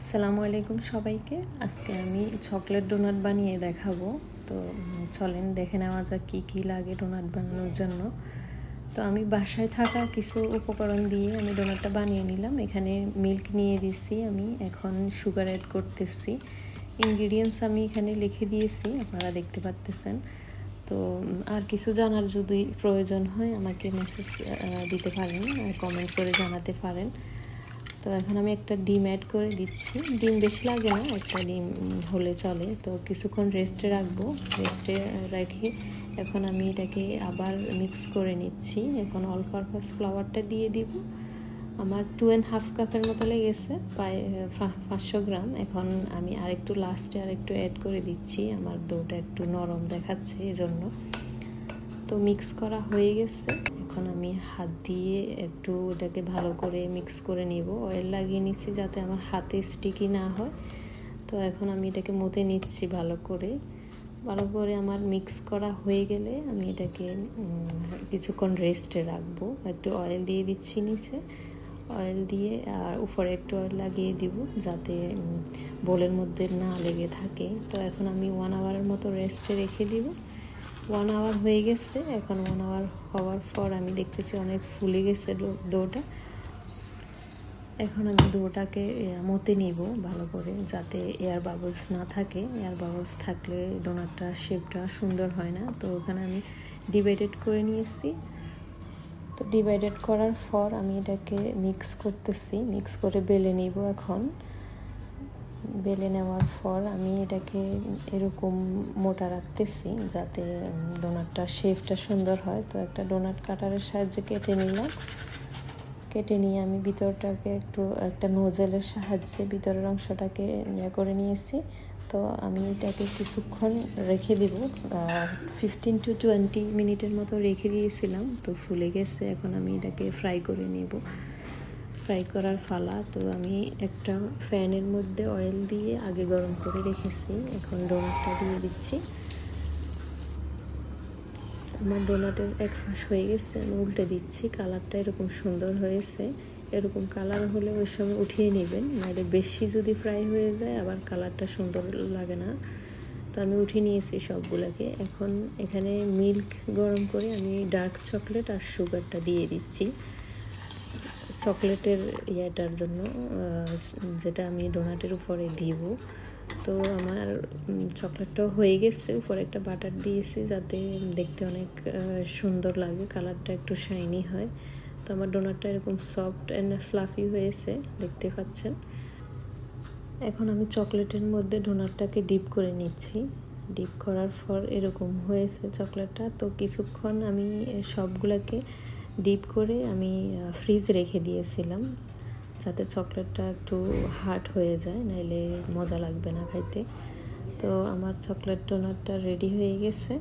আসসালামু আলাইকুম সবাইকে। আজকে আমি চকলেট ডোনাট বানিয়ে দেখাবো। তো চলেন দেখে নেওয়া যাক কী কী লাগে ডোনাট বানানোর জন্য। তো আমি বাসায় থাকা কিছু উপকরণ দিয়ে আমি ডোনাটটা বানিয়ে নিলাম। এখানে মিল্ক নিয়ে দিচ্ছি, আমি এখন সুগার অ্যাড করতেছি। ইনগ্রিডিয়েন্টস আমি এখানে লিখে দিয়েছি, আপনারা দেখতে পাচ্ছেন। তো আর কিছু জানার যদি প্রয়োজন হয় আমাকে মেসেজ দিতে পারেন, কমেন্ট করে জানাতে পারেন। তো এখন আমি একটা ডিম অ্যাড করে দিচ্ছি। ডিম বেশি লাগে না, একটা ডিম হলে চলে। তো কিছুক্ষণ রেস্টে রাখবো, রেস্টে রেখে এখন আমি এটাকে আবার মিক্স করে নিচ্ছি। এখন অল পারপাস ফ্লাওয়ারটা দিয়ে দিব। আমার 2.5 কাপের মতো লেগেছে, প্রায় 500 গ্রাম। এখন আমি আরেকটু লাস্টে আরেকটু অ্যাড করে দিচ্ছি, আমার ডোটা একটু নরম দেখাচ্ছে এজন্য। তো মিক্স করা হয়ে গেছে, এখন আমি হাত দিয়ে একটু এটাকে ভালো করে মিক্স করে নেব। অয়েল লাগিয়ে নিচ্ছি যাতে আমার হাতে স্টিকি না হয়। তো এখন আমি এটাকে মতে নিচ্ছি ভালো করে। আমার মিক্স করা হয়ে গেলে আমি এটাকে কিছুক্ষণ রেস্টে রাখবো। একটু অয়েল দিয়ে দিচ্ছি নিচে, অয়েল দিয়ে আর উপরে একটু অয়েল লাগিয়ে দিব যাতে বোলের মধ্যে না লেগে থাকে। তো এখন আমি 1 আওয়ারের মতো রেস্টে রেখে দিব। 1 আওয়ার হয়ে গেছে। এখন 1 আওয়ার হওয়ার পর আমি দেখতেছি অনেক ফুলে গেছে ডোটা। এখন আমি ডোটাকে মতে নিব ভালো করে যাতে এয়ার বাবলস না থাকে। এয়ার বাবলস থাকলে ডোনাটটা শেপটা সুন্দর হয় না। তো ওখানে আমি ডিভাইডেড করে নিয়েছি। তো ডিভাইডেড করার পর আমি এটাকে মিক্স করতেছি, মিক্স করে বেলে নিব। এখন বেলে নেওয়ার পর আমি এটাকে এরকম মোটা রাখতেছি যাতে ডোনাটটা শেপটা সুন্দর হয়। তো একটা ডোনাট কাটারের সাহায্যে কেটে নিলাম। কেটে নিয়ে আমি ভিতরটাকে একটা নোজেলের সাহায্যে ভিতরের অংশটাকে করে নিয়েছি। তো আমি এটাকে কিছুক্ষণ রেখে দিব, 15 to 20 মিনিটের মতো রেখে দিয়েছিলাম। তো ফুলে গেছে, এখন আমি এটাকে ফ্রাই করে নেব। ফ্রাই করার ফালা। তো আমি একটা ফ্যানের মধ্যে অয়েল দিয়ে আগে গরম করে রেখেছি, এখন ডোনাটটা দিয়ে দিচ্ছি। আমার ডোনাটের এক ফাঁস হয়ে গেছে, আমি উল্টে দিচ্ছি। কালারটা এরকম সুন্দর হয়েছে। এরকম কালার হলে ওই সময় উঠিয়ে নেবেন, নাহলে বেশি যদি ফ্রাই হয়ে যায় আবার কালারটা সুন্দর লাগে না। তো আমি উঠিয়ে নিয়েছি সবগুলোকে। এখন এখানে মিল্ক গরম করে আমি ডার্ক চকলেট আর সুগারটা দিয়ে দিচ্ছি চকলেটের ইয়েটার জন্য, যেটা আমি ডোনাটের উপরে দিব। তো আমার চকলেটটাও হয়ে গেছে, উপরে একটা বাটার দিয়েছি যাতে দেখতে অনেক সুন্দর লাগে, কালারটা একটু শাইনি হয়। তো আমার ডোনাটটা এরকম সফট অ্যান্ড ফ্লাফি হয়েছে, দেখতে পাচ্ছেন। এখন আমি চকলেটের মধ্যে ডোনাটটাকে ডিপ করে নিচ্ছি। ডিপ করার পর এরকম হয়েছে চকলেটটা। তো কিছুক্ষণ আমি সবগুলোকে ডিপ করে আমি ফ্রিজে রেখে দিয়েছিলাম যাতে চকলেটটা একটু হার্ড হয়ে যায়, নাইলে মজা লাগবে না খাইতে। তো আমার চকলেট ডোনাটটা রেডি হয়ে গেছে।